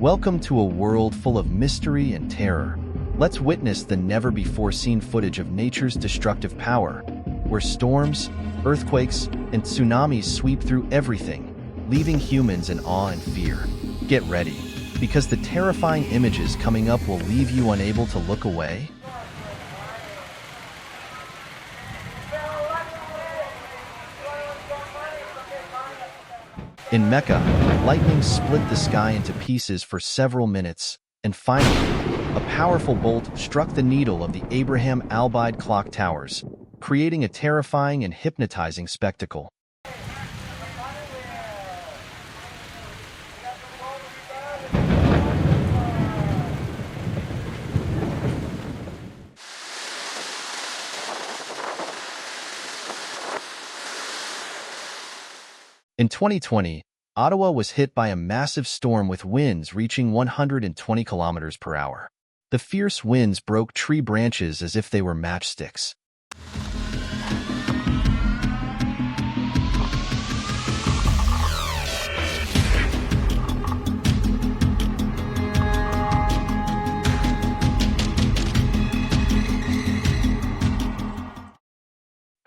Welcome to a world full of mystery and terror. Let's witness the never-before-seen footage of nature's destructive power, where storms, earthquakes, and tsunamis sweep through everything, leaving humans in awe and fear. Get ready, because the terrifying images coming up will leave you unable to look away. In Mecca, lightning split the sky into pieces for several minutes, and finally, a powerful bolt struck the needle of the Abraham Albaid clock towers, creating a terrifying and hypnotizing spectacle. In 2020, Ottawa was hit by a massive storm with winds reaching 120 kilometers per hour. The fierce winds broke tree branches as if they were matchsticks.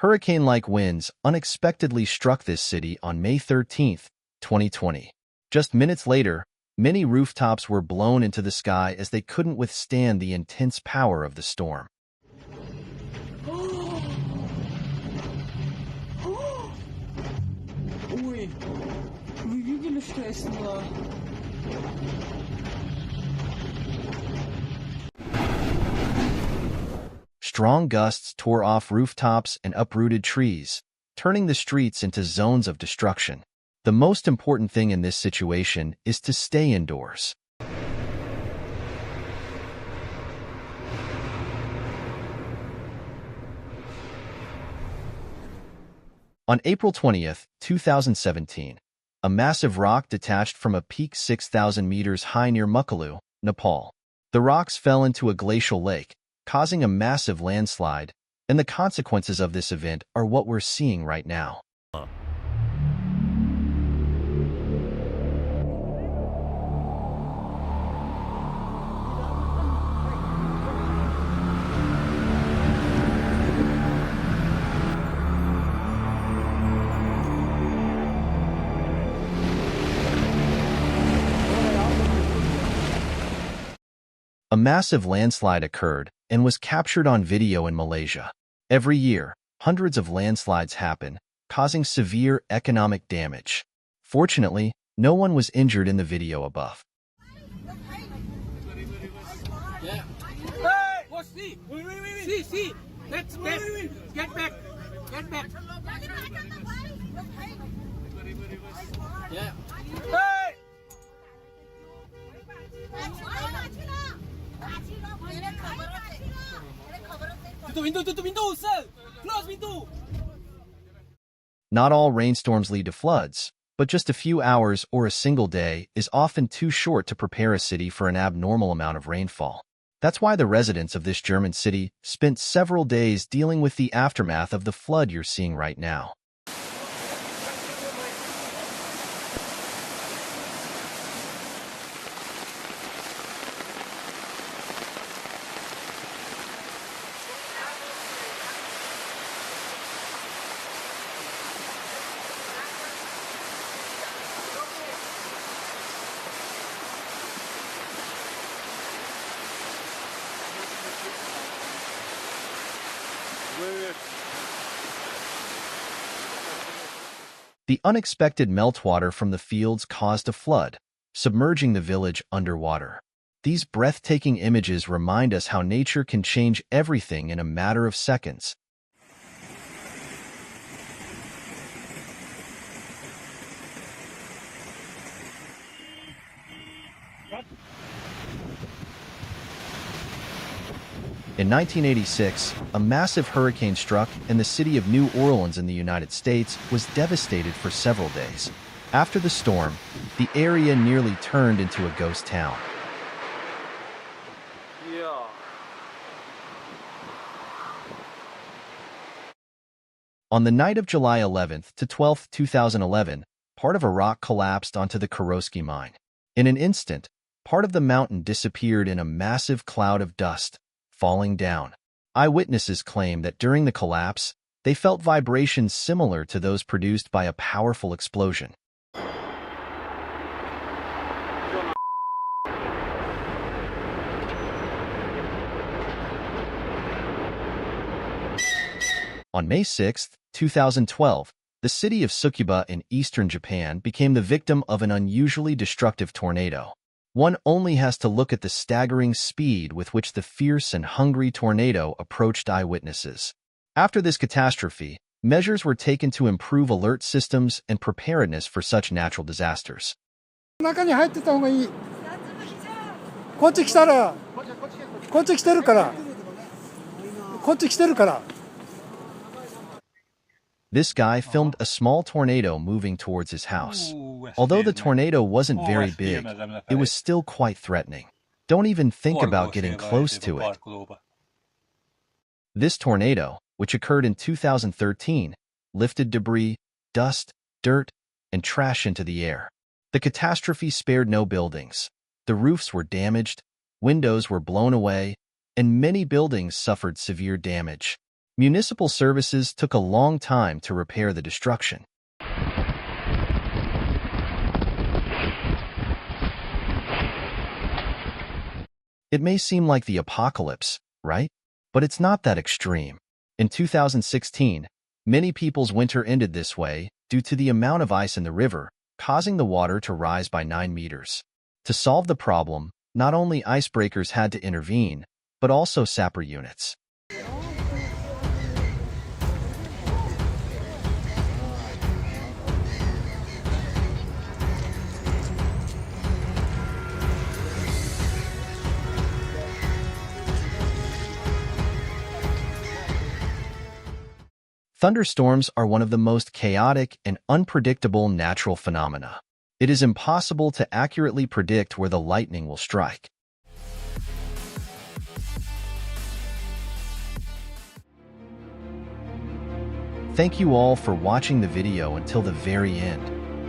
Hurricane-like winds unexpectedly struck this city on May 13, 2020. Just minutes later, many rooftops were blown into the sky as they couldn't withstand the intense power of the storm. Strong gusts tore off rooftops and uprooted trees, turning the streets into zones of destruction. The most important thing in this situation is to stay indoors. On April 20th, 2017, a massive rock detached from a peak 6,000 meters high near Mukalu, Nepal. The rocks fell into a glacial lake, causing a massive landslide, and the consequences of this event are what we're seeing right now. A massive landslide occurred and was captured on video in Malaysia. Every year, hundreds of landslides happen, causing severe economic damage. Fortunately, no one was injured in the video above. Yeah. Hey! Watch, see! See! Let's back! Get back! Get back! Yeah. Hey! Not all rainstorms lead to floods, but just a few hours or a single day is often too short to prepare a city for an abnormal amount of rainfall. That's why the residents of this German city spent several days dealing with the aftermath of the flood you're seeing right now. The unexpected meltwater from the fields caused a flood, submerging the village underwater. These breathtaking images remind us how nature can change everything in a matter of seconds. In 1986, a massive hurricane struck, and the city of New Orleans in the United States was devastated for several days. After the storm, the area nearly turned into a ghost town. Yeah. On the night of July 11th to 12th, 2011, part of a rock collapsed onto the Kuroski mine. In an instant, part of the mountain disappeared in a massive cloud of dust, falling down. Eyewitnesses claim that during the collapse, they felt vibrations similar to those produced by a powerful explosion. On May 6, 2012, the city of Tsukuba in eastern Japan became the victim of an unusually destructive tornado. One only has to look at the staggering speed with which the fierce and hungry tornado approached eyewitnesses. After this catastrophe, measures were taken to improve alert systems and preparedness for such natural disasters. 中に入ってた方がいい。こっち来たら、こっち来てるから。こっち来てるから。 This guy filmed a small tornado moving towards his house. Although the tornado wasn't very big, it was still quite threatening. Don't even think about getting close to it. This tornado, which occurred in 2013, lifted debris, dust, dirt, and trash into the air. The catastrophe spared no buildings. The roofs were damaged, windows were blown away, and many buildings suffered severe damage. Municipal services took a long time to repair the destruction. It may seem like the apocalypse, right? But it's not that extreme. In 2016, many people's winter ended this way due to the amount of ice in the river, causing the water to rise by 9 meters. To solve the problem, not only icebreakers had to intervene, but also sapper units. Thunderstorms are one of the most chaotic and unpredictable natural phenomena. It is impossible to accurately predict where the lightning will strike. Thank you all for watching the video until the very end.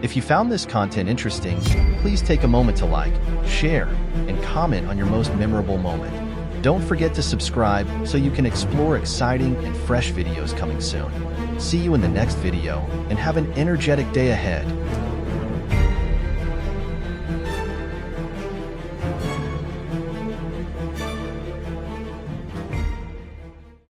If you found this content interesting, please take a moment to like, share, and comment on your most memorable moment. Don't forget to subscribe so you can explore exciting and fresh videos coming soon. See you in the next video, and have an energetic day ahead.